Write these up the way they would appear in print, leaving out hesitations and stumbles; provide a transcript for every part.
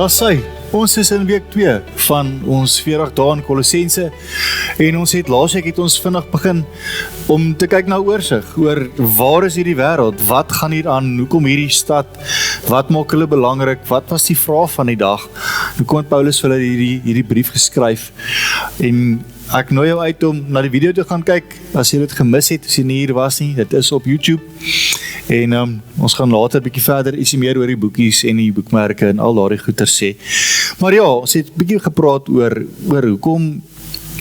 Daar sy, ons is in week 2 van ons 40 dae in Kolossense en ons het laasweek het ons vinnig begin om te kyk na oorsig oor waar is hierdie wêreld, wat gaan hier aan, hoekom hierdie stad, wat maak hulle belangrik, wat was die vraag van die dag, hoekom het Paulus vir hulle hierdie brief geskryf en ek nooi jou uit om na die video te gaan kyk, as jy dit gemis het, as jy nie hier was nie, dit is op YouTube. En ons gaan later 'n bietjie verder ietsie meer oor die boekies en die boekmerke en al daardie goeie sê. Maar ja, ons het 'n bietjie gepraat oor hoekom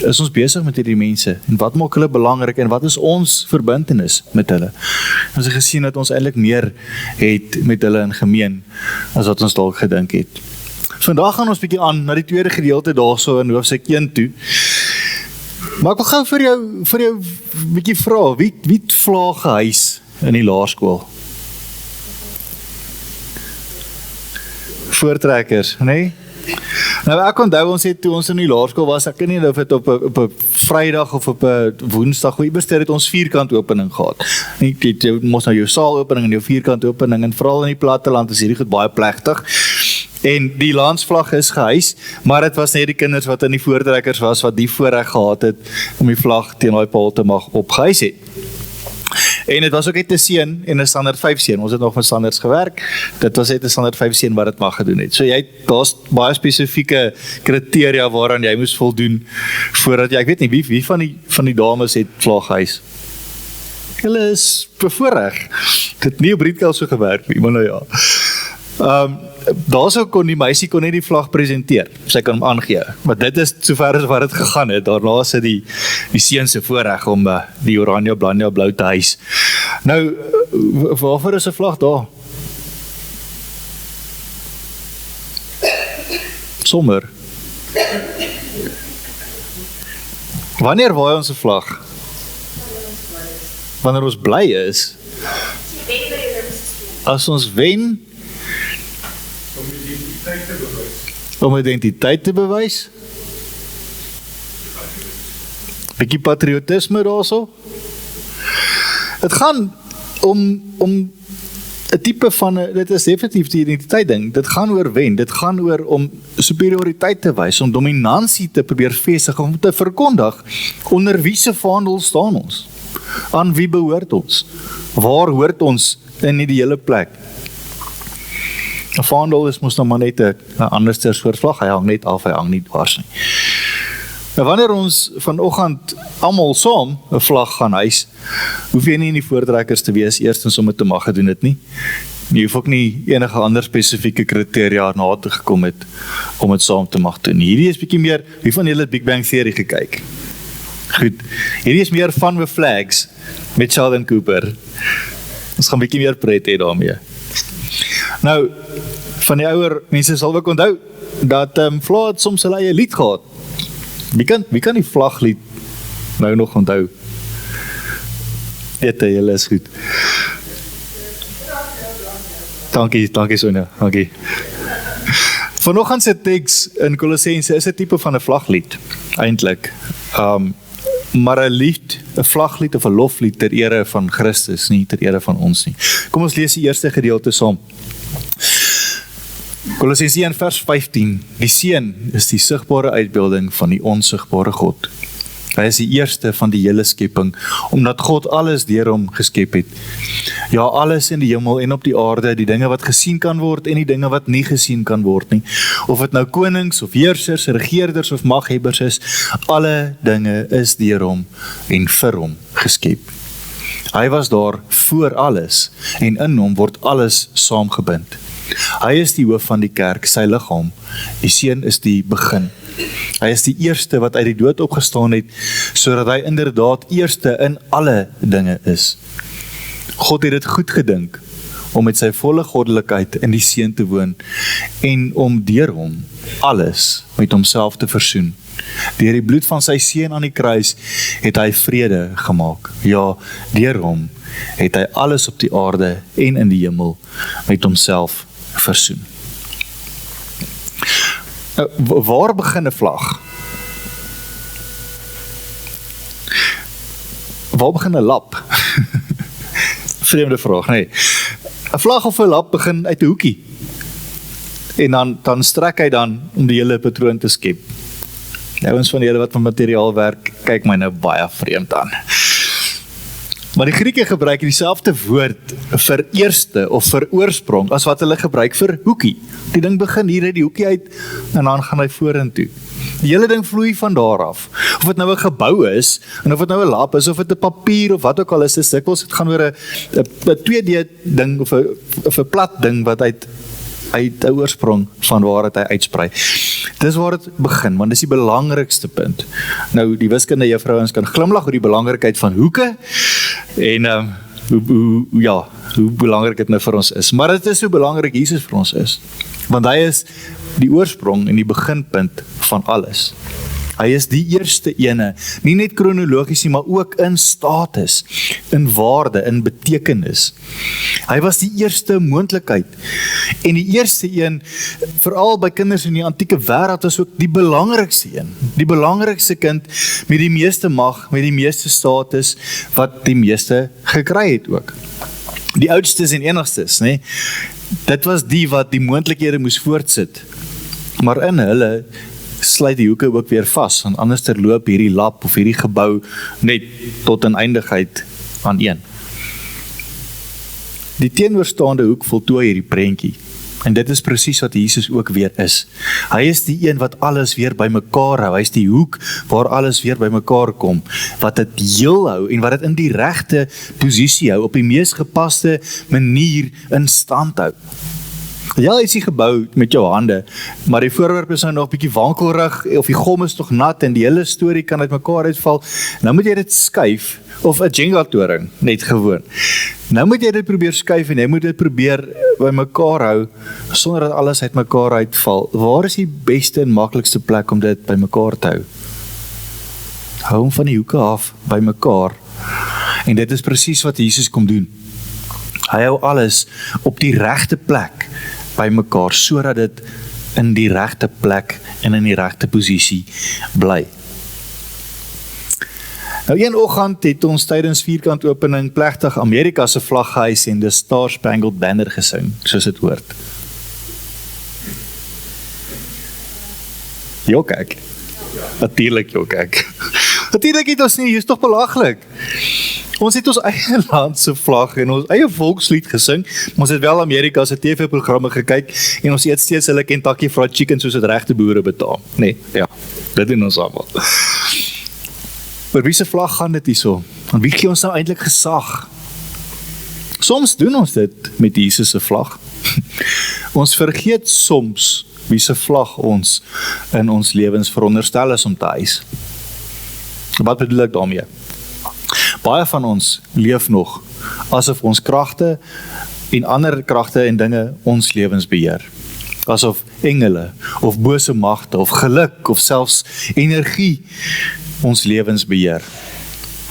is ons besig met hierdie mense en wat maak hulle belangrik en wat is ons verbintenis met hulle. Ons het gesien dat ons eintlik meer het met hulle in gemeen as wat ons dalk gedink het. Vandag gaan ons bietjie aan na die tweede gedeelte daarso in hoofstuk 1 toe. Maar ek wil gou vir jou bietjie vra, wie het vlae gehuis in die laerskool? Voortrekkers, nee? Nou ek onthou ons het toe ons in die laerskool was, ek weet nie of dit op 'n Vrydag of op 'n Woensdag, hoe iewers het ons vierkant opening gehad. Jy mos nou jou saal opening en jou vierkant opening en veral in die platteland is hierdie goed baie plegtig. En die landsvlag is gehuis, maar dit was net die kinders wat in die voortrekkers was, wat die voorreg gehad het om die vlag teen daai paal te mag opgehuis het. En dit was ook net 'n seun en 'n standaard 5 seun. Ons het nog met standaards gewerk. Dit was net 'n standaard 5 seun wat dit mag gedoen het. So daar's baie spesifieke kriteria waaraan jy moes voldoen voordat jy, ek weet nie wie van die dames het vlaghuis. Hulle is bevoorreg. Dit nie op Rietkel so gewerk nie, maar nou ja. Daarso kon die meisie net die vlag presenteer. Sy kan hom aangee. Maar dit is sover as wat dit gegaan het. Daarna is die seun se voorreg om die oranje, blou te huis. Nou, waarvoor is 'n vlag daar? Sommer. Wanneer waai ons 'n vlag? Wanneer ons bly is. As ons wen, om identiteit te bewys. Bietjie patriotisme daarso. Het gaan om 'n tipe van, dit is definitief die identiteit ding, dit gaan oor wen, dit gaan oor om superioriteit te wys, om dominansie te probeer vestig, om te verkondig, onder wie se vaandel staan ons, aan wie behoort ons, waar hoort ons in die hele plek. 'n vaandel is mos nou maar net 'n anderste soort vlag, hy hang net af, hy hang nie dwars nie. Nou wanneer ons vanoggend almal saam 'n vlag gaan huis, hoef jy nie in die voortrekkers te wees eerstens om dit te mag gedoen het nie. Jy hoef ook nie enige ander spesifieke kriteria na te gekom het om dit saam te mag doen. Hierdie is bietjie meer, wie van julle het Big Bang Theory gekyk? Goed, hierdie is meer Fun with Flags met Sheldon Cooper. Ons gaan bietjie meer pret hê daarmee. Nou, van die ouer mense sal ook onthou, dat Vlae het soms hulle eie lied gehad. Wie kan die vlaglied nou nog onthou? Julle is goed. Dankie Sonja, dankie. Vanoggend se teks in Kolossense is 'n tipe van 'n vlaglied, eintlik. Maar 'n vlaglied of 'n loflied ter ere van Christus, nie ter ere van ons nie. Kom ons lees die eerste gedeelte saam. Kolossense 1 vers 15. Die seun is die sigbare uitbeelding van die onsigbare God. Hy is die eerste van die hele skepping, omdat God alles deur hom geskep het. Ja, alles in die hemel en op die aarde, die dinge wat gesien kan word en die dinge wat nie gesien kan word nie. Of dit nou konings of heersers, regeerders of maghebbers is, alle dinge is deur hom en vir hom geskep. Hy was daar voor alles en in hom word alles saamgebind. Hy is die hoof van die kerk, sy liggaam. Die seun is die begin. Hy is die eerste wat uit die dood opgestaan het, sodat hy inderdaad eerste in alle dinge is. God het dit goed gedink, om met sy volle goddelikheid in die seun te woon, en om deur hom alles met homself te versoen. Deur die bloed van sy seun aan die kruis het hy vrede gemaak. Ja, deur hom het hy alles op die aarde en in die hemel met homself versoen. Waar begin 'n vlag? Waar begin 'n lap? Vreemde vraag, nee. 'n vlag of 'n lap begin uit 'n hoekie. en dan strek hy dan om die hele patroon te skep. Nou ons van julle wat van materiaal werk, kyk my nou baie vreemd aan. Maar die Grieke gebruik dieselfde woord vir eerste of vir oorsprong as wat hulle gebruik vir hoekie. Die ding begin hier uit die hoekie uit en dan gaan hy vorentoe. Die hele ding vloei van daar af. Of dit nou 'n gebou is, en of dit nou 'n lap is, of dit 'n papier of wat ook al is, dikwels dit gaan oor 'n 2D ding of 'n plat ding wat uit 'n oorsprong van waar het hy uitsprei. Dis waar dit begin, want dis die belangrikste punt. Nou, die wiskunde juffrouens kan glimlag oor die belangrikheid van hoeke en hoe belangrik dit nou vir ons is. Maar dit is hoe belangrik Jesus vir ons is. Want hy is die oorsprong en die beginpunt van alles. Hy is die eerste ene, nie net kronologies nie, maar ook in status, in waarde, in betekenis. Hy was die eerste moontlikheid. En die eerste een, veral by kinders in die antieke wêreld, was ook die belangrikste een. Die belangrikste kind met die meeste mag, met die meeste status, wat die meeste gekry het ook. Die oudstes en enigstes, nee? Dit was die wat die moontlikhede moes voortsit. Maar in hulle sluit die hoeke ook weer vas, want anders terloop hierdie lap of hierdie gebou net tot 'n eindigheid aan een. Die teenoorstaande hoek voltooi hierdie prentjie. En dit is presies wat Jesus ook weer is. Hy is die een wat alles weer bymekaar hou. Hy is die hoek waar alles weer bymekaar kom, wat dit heel hou en wat dit in die regte posisie hou, op die mees gepaste manier in stand hou. Ja, is die gebou met jou hande, maar die voorwerp is nou nog 'n bietjie wankelrig, of die gom is nog nat en die hele storie kan uit mekaar uitval. Nou moet jy dit skuif, of 'n Jenga-toring, net gewoon. Nou moet jy dit probeer skuif en jy moet dit probeer by mekaar hou, sonder dat alles uit mekaar uitval. Waar is die beste en maklikste plek om dit by mekaar te hou? Hou hom van die hoeke af by mekaar. En dit is presies wat Jesus kom doen. Hy hou alles op die regte plek by mekaar, sodat dit in die regte plek en in die regte posisie bly. Nou een oggend het ons tydens vierkant opening plegtig Amerika se vlag gehuis en die Star Spangled Banner gesing, soos dit hoort. Jo kyk. Natuurlik jo kyk. Natuurlik het ons nie, hier is toch belaglik. Ons het ons eie land se vlag en ons eie volkslied gesing, maar ons het wel Amerika se TV-programme gekyk en ons eet steeds hulle Kentucky Fried Chicken soos dit regte boere betaal. Nee, ja, dit doen ons almal. Maar wie se vlag gaan dit hierso? En wie gee ons nou eintlik gesag? Soms doen ons dit met Jesus se vlag. Ons vergeet soms wie se vlag ons in ons lewens veronderstel is om te eis. Wat bedoel ek daarmee? Baie van ons leef nog asof ons kragte en ander kragte en dinge ons lewens beheer. Asof engele of bose magte of geluk of selfs energie ons lewens beheer.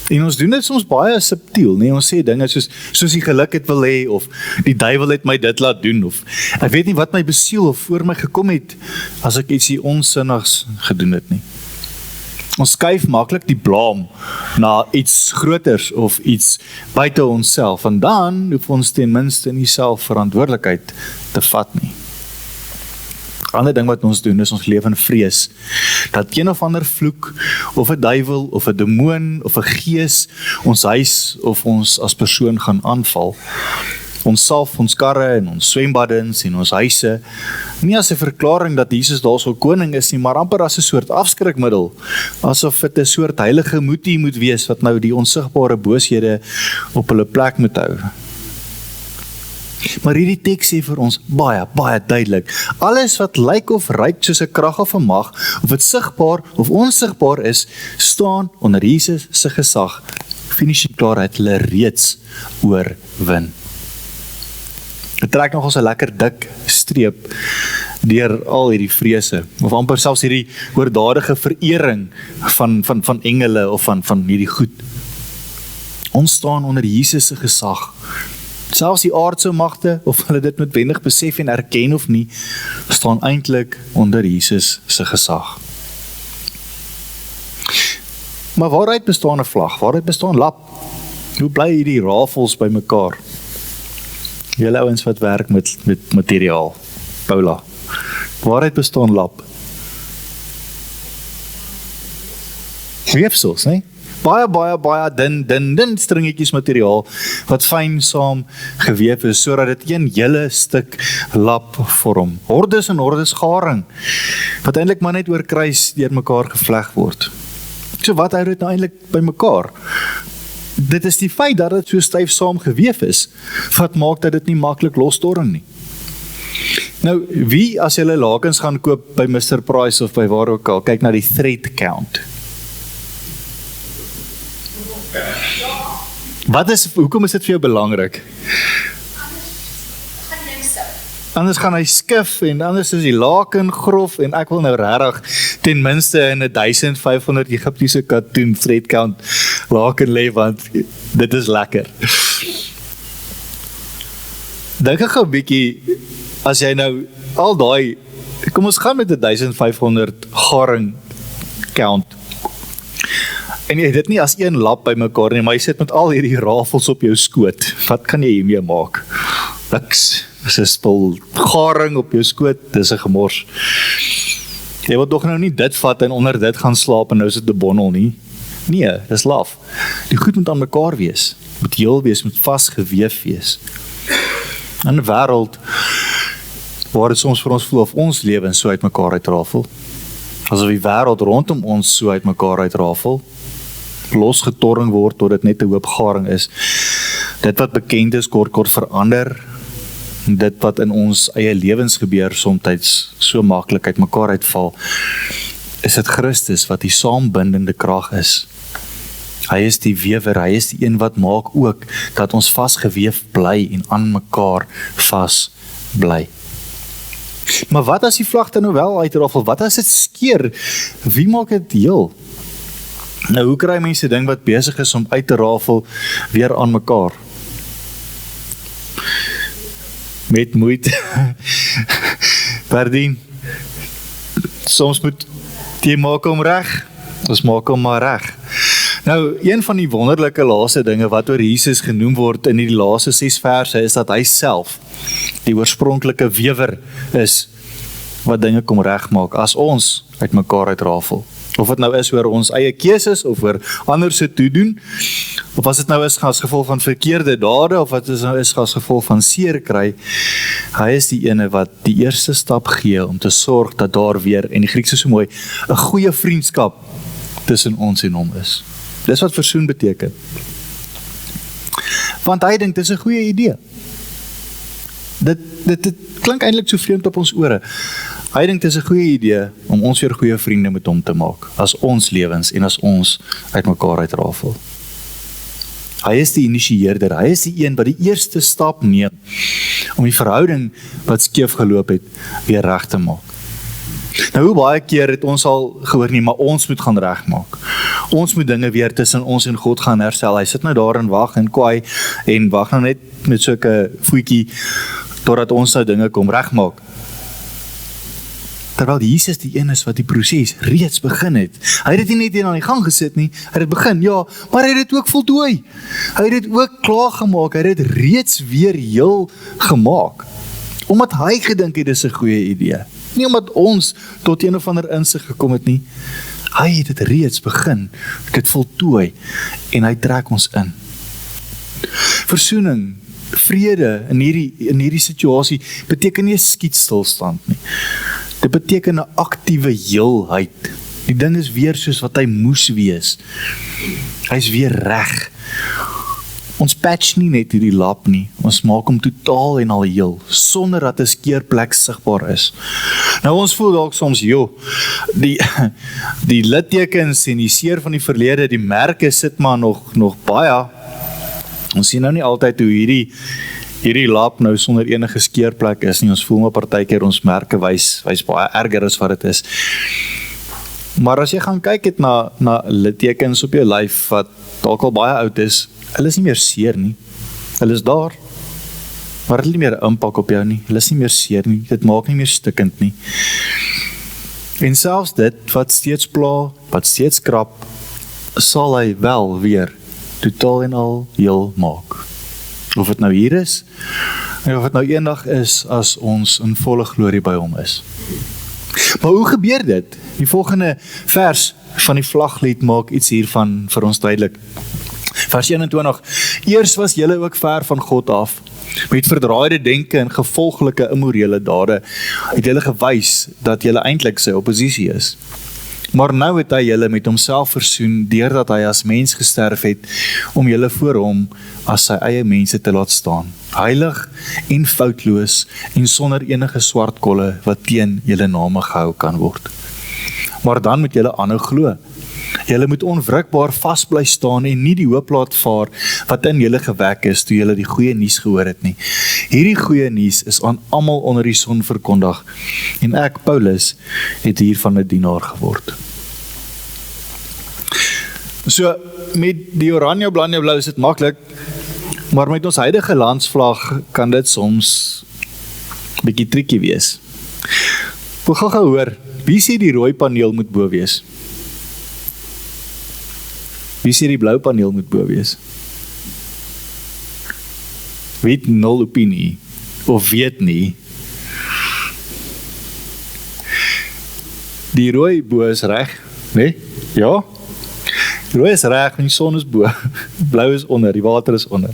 En ons doen dit soms baie subtiel, nee, ons sê dinge soos die geluk het wil hê, of die duiwel het my dit laat doen, of ek weet nie wat my besiel of voor my gekom het, as ek ietsie onsinnigs gedoen het nie. Ons skuif maklik die blame na iets groters of iets buite onsself, en dan hoef ons ten minste nie self verantwoordelikheid te vat nie. Ander ding wat ons doen is ons leef in vrees, dat een of ander vloek, of 'n duiwel, of 'n demoon, of 'n gees, ons huis of ons as persoon gaan aanval. Ons salf ons karre en ons swembaddens en ons huise, nie as 'n verklaring dat Jesus daarso koning is nie, maar amper as 'n soort afskrikmiddel, asof dit 'n soort heilige moetie moet wees, wat nou die onsigbare booshede op hulle plek moet hou. Maar hierdie teks sê vir ons baie, baie duidelik, alles wat lyk of ryk soos 'n krag of 'n mag, of dit sigbaar of onsigbaar is, staan onder Jesus se gesag. Finishing klaar, het hulle reeds oorwin. Dit trek nogals 'n lekker dik streep deur al hierdie vrese, of amper selfs hierdie oordadige verering van engele of van hierdie goed. Ons staan onder Jesus se gesag. Selfs die aardse magte, of hulle dit noodwendig besef en erken of nie, staan eintlik onder Jesus se gesag. Maar waaruit bestaan 'n vlag? Waaruit bestaan lap? Hoe bly hierdie rafels by mekaar? Julle ouens wat werk met materiaal, Paula, Waaruit bestaan lap? Weefsels, nee? Baie dun stringetjies materiaal wat fyn saam geweef is sodat dit een hele stuk lap vorm. Hordes en hordes garing wat eintlik maar net oor kruis deur mekaar gevleg word. So wat hou dit nou eintlik by mekaar? Dit is die feit dat dit so styf saam geweef is wat maak dat dit nie maklik losstorm nie. Nou, wie as julle lakens gaan koop by Mr. Price of by waar ook al, kyk na die thread count. Hoekom is dit vir jou belangrik? Anders gaan hy skif en anders is die laken grof en ek wil nou regtig ten minste in 1500 Egiptiese katoen thread count laken lê want dit is lekker. Dink ek 'n bietjie as jy nou al daai, kom ons gaan met 1500 garing count. En jy dit nie as een lap by mekaar nie, maar jy sit met al hierdie rafels op jou skoot. Wat kan jy hiermee maak? Niks. Dis 'n spul garing op jou skoot, dis 'n gemors. Jy wil tog nou nie dit vat en onder dit gaan slaap en nou is dit 'n bondel nie. Nee, dis laf. Die goed moet aan mekaar wees, moet heel wees, moet vasgeweef wees. In 'n wêreld waar dit soms vir ons voel of ons lewens so uit mekaar uitrafel, asof die wêreld rondom ons so uit mekaar uitrafel, losgetorring word tot dit net 'n hoop garing is. Dit wat bekend is kort verander, dit wat in ons eie lewens gebeur soms so maklik uit mekaar uitval, is dit Christus wat die saambindende krag is. Hy is die wewer, hy is die een wat maak ook dat ons vasgeweef bly en aan mekaar vas bly. Maar wat as die vlagte nou wel uitrafel? Wat as dit skeer? Wie maak dit heel? Nou, hoe kry mense ding wat besig is om uit te rafel weer aan mekaar? Met moeite. Pardien. Soms moet jy maak hom reg, ons maak hom maar reg. Nou, een van die wonderlike laaste dinge wat oor Jesus genoem word in die laaste 6 verse is dat hy self die oorspronklike wewer is wat dinge kom regmaak as ons uit mekaar uitrafel. Of dit nou is oor ons eie keuses of oor ander se toedoen, of as dit nou is as gevolg van verkeerde dade of wat dit nou is as gevolg van seer kry, hy is die ene wat die eerste stap gee om te sorg dat daar weer, en die Grieks is so mooi, 'n goeie vriendskap tussen ons en hom is. Dis wat versoen beteken. Want hy dink dis 'n goeie idee. Dit klink eintlik so vreemd op ons ore. Hy dink dis 'n goeie idee om ons weer goeie vriende met hom te maak, as ons lewens en as ons uit mekaar uitrafel. Hy is die initieerder, hy is die een wat die eerste stap neem om die verhouding wat skeef geloop het weer reg te maak. Nou, hoe baie keer het ons al gehoor nie, maar ons moet gaan regmaak. Ons moet dinge weer tussen ons en God gaan herstel. Hy sit nou daar en wag en kwaai en wag nou net met so 'n voetjie totdat ons nou dinge kom regmaak. Terwyl Jesus die een is wat die proses reeds begin het. Hy het dit nie net aan die gang gesit nie, hy het dit begin, ja, maar hy het dit ook voltooi. Hy het dit ook klaar gemaak, hy het dit reeds weer heel gemaak. Omdat hy gedink het dis 'n goeie idee. Nie omdat ons tot een of ander insig gekom het nie. Hy het dit reeds begin, dit voltooi en hy trek ons in. Versoening, vrede in hierdie situasie beteken nie 'n skietstilstand nie. Dit beteken 'n aktiewe heelheid. Die ding is weer soos wat hy moes wees. Hy is weer reg. Ons patch nie net hierdie lap nie, ons maak hom totaal en al heel, sonder dat 'n skeerplek sigbaar is. Nou ons voel dalk soms, die littekens en die seer van die verlede, die merke sit maar nog baie. Ons sien nou nie altyd hoe hierdie lap nou sonder enige skeerplek is nie, ons voel maar partykeer ons merke wys baie erger as wat dit is. Maar as jy gaan kyk het na littekens op jou lyf wat dalk al baie oud is, hulle is nie meer seer nie. Hulle is daar. Maar het nie meer 'n impak op jou nie. Hulle is nie meer seer nie. Dit maak nie meer stikkend nie. En selfs dit wat steeds pla, wat steeds krap, sal hy wel weer totaal en al heel maak. Of dit nou hier is, of dit nou eendag is as ons in volle glorie by hom is. Maar hoe gebeur dit? Die volgende vers van die vlaglied maak iets hiervan vir ons duidelik. Vers 21, eers was julle ook ver van God af, met verdraaide denke en gevolglike immorele dade, het julle gewys dat julle eintlik sy oppositie is. Maar nou het hy julle met homself versoen, deurdat hy as mens gesterf het, om julle voor hom as sy eie mense te laat staan. Heilig en foutloos en sonder enige swart kolle wat teen julle name gehou kan word. Maar dan moet julle aanhou glo. Julle moet onwrikbaar vas bly staan en nie die hoop laat vaar wat in julle gewek is toe julle die goeie nuus gehoor het nie. Hierdie goeie nuus is aan almal onder die son verkondig en ek, Paulus, het hiervan 'n dienaar geword. So, met die oranje, blauw is dit maklik, maar met ons huidige landsvlag kan dit soms bietjie tricky wees. Wil gou hoor, wie sê die rooi paneel moet bo wees? Wie sê die blou paneel moet bo wees? Wie het nul opinie? Of weet nie? Die rooi bo is reg, nee? Ja? Die rooi is reg, en die son is bo. Blou is onder, die water is onder.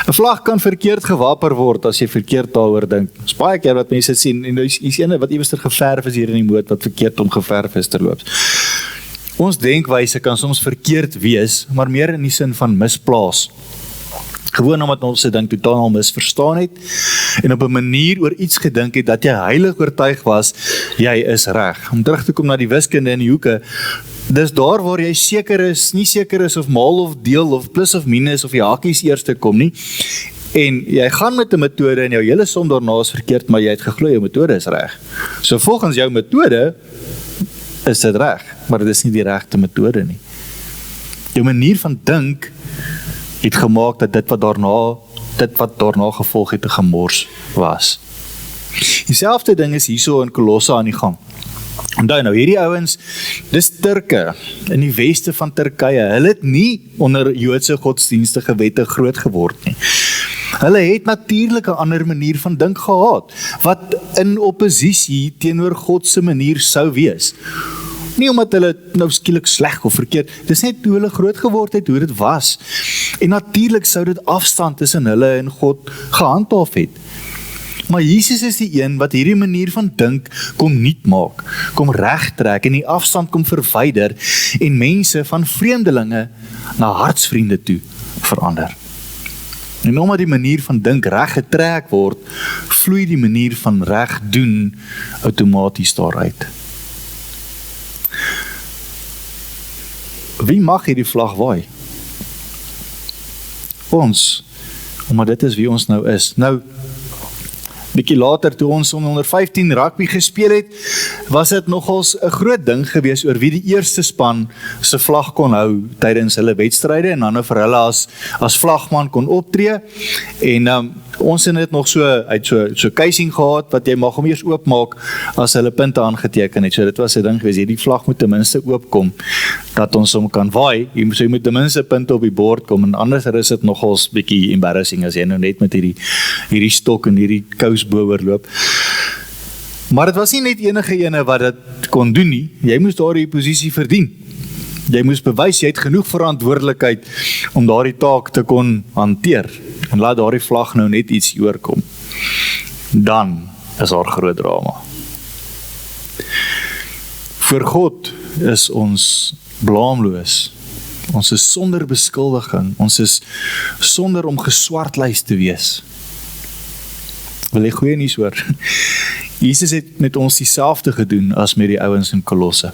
'n Vlag kan verkeerd gewaper word as jy verkeerd daaroor dink. Dis baie keer wat mense sien, en hier's ene wat iewers geverf is hier in die moot, wat verkeerd om geverf is terloops. Ons denkwyse kan soms verkeerd wees, maar meer in die sin van misplaas. Gewoon omdat ons se ding totaal misverstaan het, en op 'n manier oor iets gedink het, dat jy heilig oortuig was, jy is reg. Om terug te kom na die wiskunde in die hoeke, dis daar waar jy nie seker is of maal of deel of plus of minus of die hakies eerste kom nie, en jy gaan met 'n metode en jou hele som daarna is verkeerd, maar jy het geglo jou metode is reg. So volgens jou metode is dit reg, maar dit is nie die regte metode nie. Jou manier van dink het gemaak dat dit wat daarna gevolg het 'n gemors was. Dieselfde ding is hierso in Kolosse aan die gang. Onthou nou, hierdie ouens, dis Turke in die weste van Turkye. Hulle het nie onder Joodse godsdienstige wette groot geword nie. Hulle het natuurlik 'n ander manier van dink gehad, wat in oppositie teenoor God se manier sou wees. Nie omdat hulle nou skielik sleg of verkeerd, dis net hoe hulle groot geword het, hoe dit was. En natuurlik sou dit afstand tussen hulle en God gehandhaaf het. Maar Jesus is die een wat hierdie manier van dink kom nuut maak, kom regtrek en die afstand kom verwyder en mense van vreemdelinge na hartsvriende toe verander. En omdat die manier van dink reg getrek word, vloei die manier van reg doen outomaties daaruit. Wie mag hierdie vlag waai? Ons, omdat dit is wie ons nou is. Nou, bietjie later, toe ons onder 15 rugby gespeel het, was dit nogals 'n groot ding gewees oor wie die eerste span se vlag kon hou tydens hulle wedstryde en dan vir hulle as vlagman kon optree. En ons het dit nog so casing gehad wat jy mag hom eers oopmaak as hulle punte aangeteken het. So dit was 'n ding gewees. Hierdie vlag moet ten minste oopkom dat ons hom kan waai. Jy moet ten minste punte op die bord kom en anders is dit nogals bietjie embarrassing as jy nou net met hierdie stok en hierdie kous bo oorloop. Maar dit was nie net enige ene wat dit kon doen nie. Jy moes daardie posisie verdien. Jy moes bewys jy het genoeg verantwoordelikheid om daardie taak te kon hanteer. En laat daardie vlag nou net iets oorkom. Dan is daar groot drama. Voor God is ons blaamloos. Ons is sonder beskuldiging. Ons is sonder om geswartlys te wees. Wil jy goeie nuus hoor? Jesus het met ons dieselfde gedoen as met die ouens in Kolosse.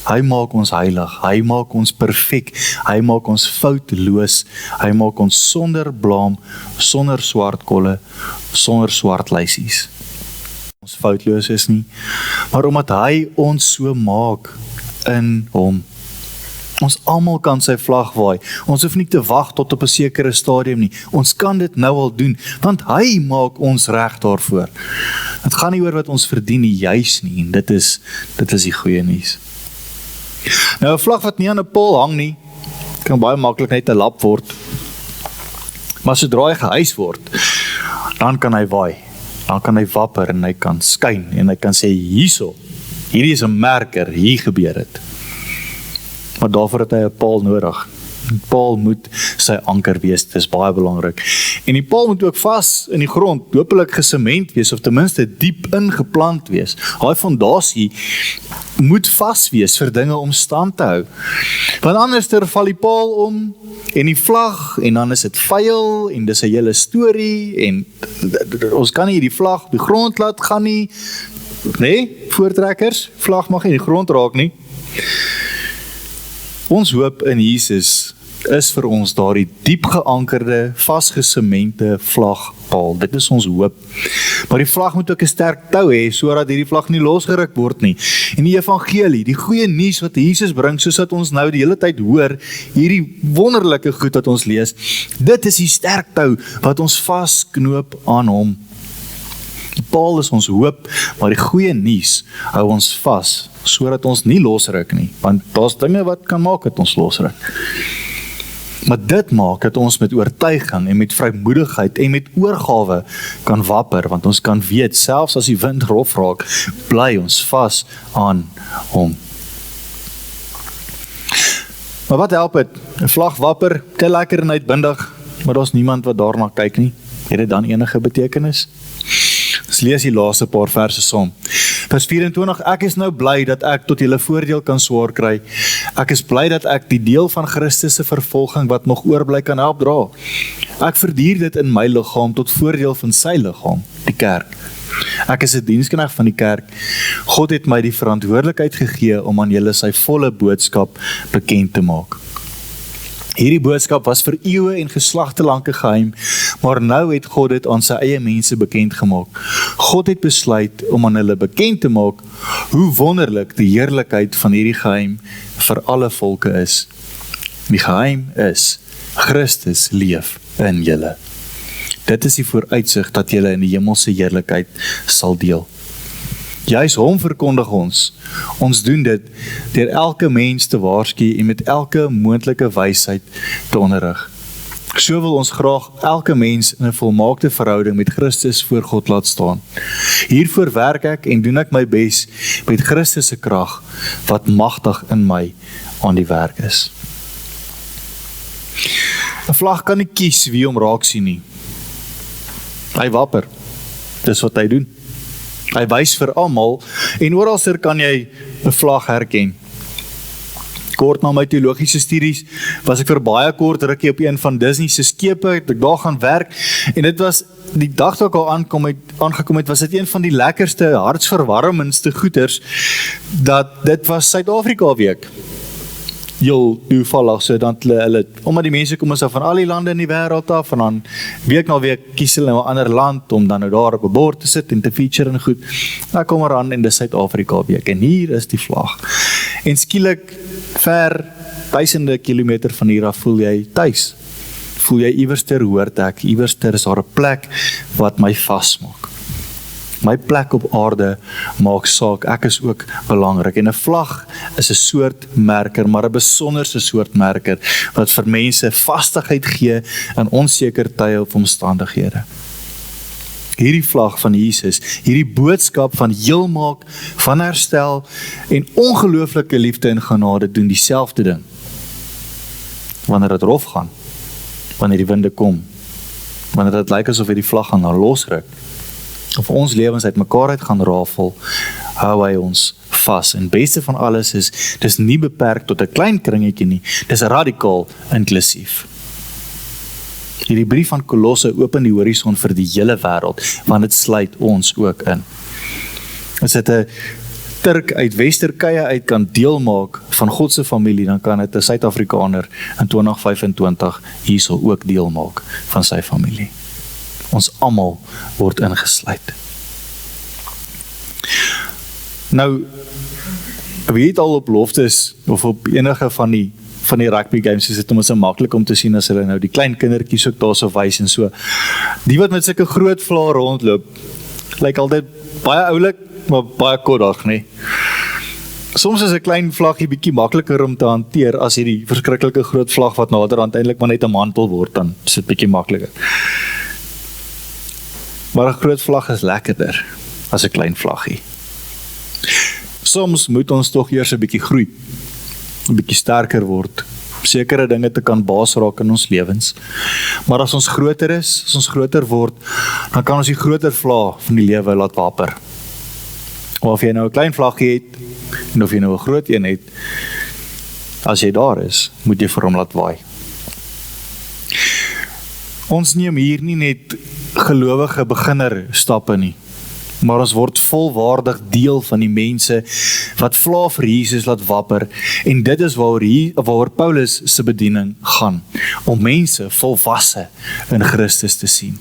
Hy maak ons heilig, hy maak ons perfek, hy maak ons foutloos, hy maak ons sonder blaam, sonder swart kolle, sonder swart lysies. Ons foutloos is nie, maar omdat hy ons so maak in hom. Ons almal kan sy vlag waai. Ons hoef nie te wag tot op 'n sekere stadium nie. Ons kan dit nou al doen, want hy maak ons reg daarvoor. Dit gaan nie oor wat ons verdien nie, juis nie, en dit is die goeie nuus. Nou 'n vlag wat nie aan 'n paal hang nie, kan baie maklik net 'n lap word. Maar sodra hy gehuis word, dan kan hy waai. dan kan hy wapper en hy kan skyn en hy kan sê, hierso, hierdie is 'n merker, hier gebeur het. Maar daarvoor het hy 'n paal nodig. Die paal moet sy anker wees, dit is baie belangrik. En die paal moet ook vas in die grond, hopelik gesement wees, of ten minste diep ingeplant wees. Daai fondasie moet vas wees vir dinge om stand te hou. Want anders val die paal om, en die vlag, en dan is dit vuil, en dis 'n hele storie, en ons kan nie die vlag op die grond laat gaan nie, nee, voortrekkers, vlag mag nie die grond raak nie. Ons hoop in Jesus is vir ons daardie diep geankerde, vasgesemente vlagpaal. Dit is ons hoop. Maar die vlag moet ook 'n sterk tou hê, sodat hierdie vlag nie losgeruk word nie. En die evangelie, die goeie nuus wat Jesus bring, soos wat ons nou die hele tyd hoor, hierdie wonderlike goed wat ons lees, dit is die sterk tou wat ons vasknoop aan hom. Die paal is ons hoop, maar die goeie nuus hou ons vas, sodat ons nie losruk nie, want daar's dinge wat kan maak dat ons losruk. Maar dit maak dat ons met oortuiging en met vrymoedigheid en met oorgawe kan wapper, want ons kan weet, selfs as die wind rof raak, bly ons vas aan hom. Maar wat help het? 'n Vlag wapper, te lekker en uitbundig, maar daar's niemand wat daarna kyk nie. Het dit dan enige betekenis? Ons lees die laaste paar verse saam. Vers 24, ek is nou bly dat ek tot julle voordeel kan swaar kry. Ek is bly dat ek die deel van Christus se vervolging wat nog oorbly kan help dra. Ek verduur dit in my liggaam tot voordeel van sy liggaam, die kerk. Ek is 'n diensknegt van die kerk. God het my die verantwoordelikheid gegee om aan julle sy volle boodskap bekend te maak. Hierdie boodskap was vir eeue en geslagte lank 'n geheim, maar nou het God dit aan sy eie mense bekend gemaak. God het besluit om aan hulle bekend te maak hoe wonderlik die heerlikheid van hierdie geheim vir alle volke is. Die geheim is, Christus leef in julle. Dit is die vooruitsig dat julle in die hemelse heerlikheid sal deel. Juis hom verkondig ons. Ons doen dit deur elke mens te waarsku en met elke moontlike wysheid te onderrig. So wil ons graag elke mens in 'n volmaakte verhouding met Christus voor God laat staan. Hiervoor werk ek en doen ek my bes met Christus se krag wat magtig in my aan die werk is. 'n Vlag kan nie kies wie hom raak sien nie. Hy wapper. Dis wat hy doen. Hy wys vir almal en oralster kan jy 'n vlag herken. Kort na my teologiese studies was ek vir baie kort rukkie op een van Disney se skepe, het ek daar gaan werk en dit was die dag toe ek al aangekom het, was dit een van die lekkerste, hartsverwarmendste goeters dat dit was Suid-Afrika week. Heel toevallig, so dan hulle, omdat die mense kom ons van al die lande in die wêreld af, en dan week na week kies hulle 'n ander land, om dan nou daar op 'n bord te sit en te feature en goed. Dan kom er aan in die Suid-Afrika week, en hier is die vlag. En skielik, ver duisende kilometer van hier af, voel jy tuis. Voel jy iewerster hoort ek, iewerster is daar 'n plek wat my vasmaak. My plek op aarde maak saak, ek is ook belangrik. En 'n vlag is 'n soort merker, maar 'n besonderse soort merker, wat vir mense vastigheid gee in onseker tye of omstandighede. Hierdie vlag van Jesus, hierdie boodskap van heelmaak, van herstel en ongelooflike liefde en genade doen dieselfde ding. Wanneer dit rof gaan, wanneer die winde kom, wanneer dit lyk asof die vlag gaan losruk, of ons lewens uit mekaar uit gaan rafel, hou hy ons vas. En beste van alles is, dis nie beperk tot 'n klein kringetjie nie, dis radikaal inklusief. Hierdie brief van Kolosse open die horison vir die hele wêreld, want dit sluit ons ook in. As dit 'n Turk uit Wester-Kye uit kan deel maak van God se familie, dan kan dit 'n Suid-Afrikaner in 2025 hierso ook deel maak van sy familie. Ons almal word ingesluit. Nou, wie het al op loftes of op enige van die rugby games, is dit om so maklik om te sien as hulle nou die klein kindertjies ook daar so wys en so. Die wat met sulke groot vlae rondloop, lyk altyd baie oulik, maar baie koddig, nee. Soms is 'n klein vlaggie bietjie makliker om te hanteer as hierdie verskriklike groot vlag wat naderhand eintlik maar net 'n mantel word, dan is dit bietjie makliker. Maar 'n groot vlag is lekkerder as 'n klein vlaggie. Soms moet ons tog eers 'n bietjie groei, 'n bietjie sterker word, sekere dinge te kan baas raak in ons lewens. Maar as ons groter is, as ons groter word, dan kan ons die groter vlag van die lewe laat waper. Of jy nou 'n klein vlaggie het, en of jy nou 'n groot een het, as jy daar is, moet jy vir hom laat waai. Ons neem hier nie net gelowige beginner stappe nie, maar ons word volwaardig deel van die mense wat vla vir Jesus laat wapper, en dit is waaroor Paulus se bediening gaan, om mense volwasse in Christus te sien.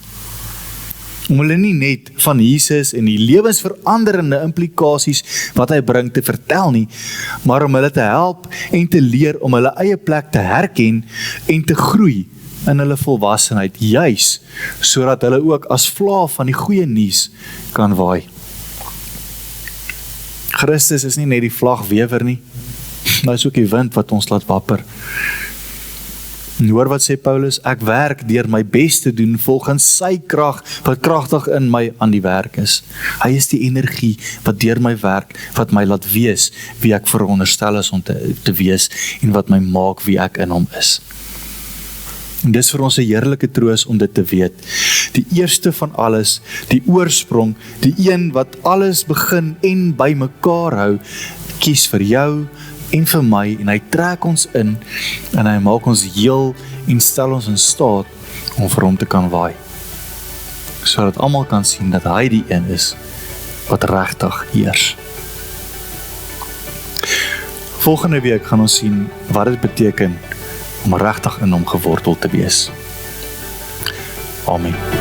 Om hulle nie net van Jesus en die lewensveranderende implikasies wat hy bring te vertel nie, maar om hulle te help en te leer om hulle eie plek te herken en te groei in hulle volwassenheid, juis sodat hulle ook as vlae van die goeie nuus kan waai. Christus is nie net die vlagwewer nie, maar is ook die wind wat ons laat wapper. En hoor wat sê Paulus, ek werk deur my bes te doen volgens sy krag wat kragtig in my aan die werk is. Hy is die energie wat deur my werk, wat my laat wees wie ek veronderstel is om te wees en wat my maak wie ek in hom is. En dis vir ons 'n heerlike troos om dit te weet. Die eerste van alles, die oorsprong, die een wat alles begin en by mekaar hou, kies vir jou en vir my, en hy trek ons in, en hy maak ons heel en stel ons in staat om vir hom te kan waai. Sodat almal kan sien dat hy die een is wat regtig heers. Volgende week gaan ons sien wat dit beteken om regtig in hom gewortel te wees. Amen.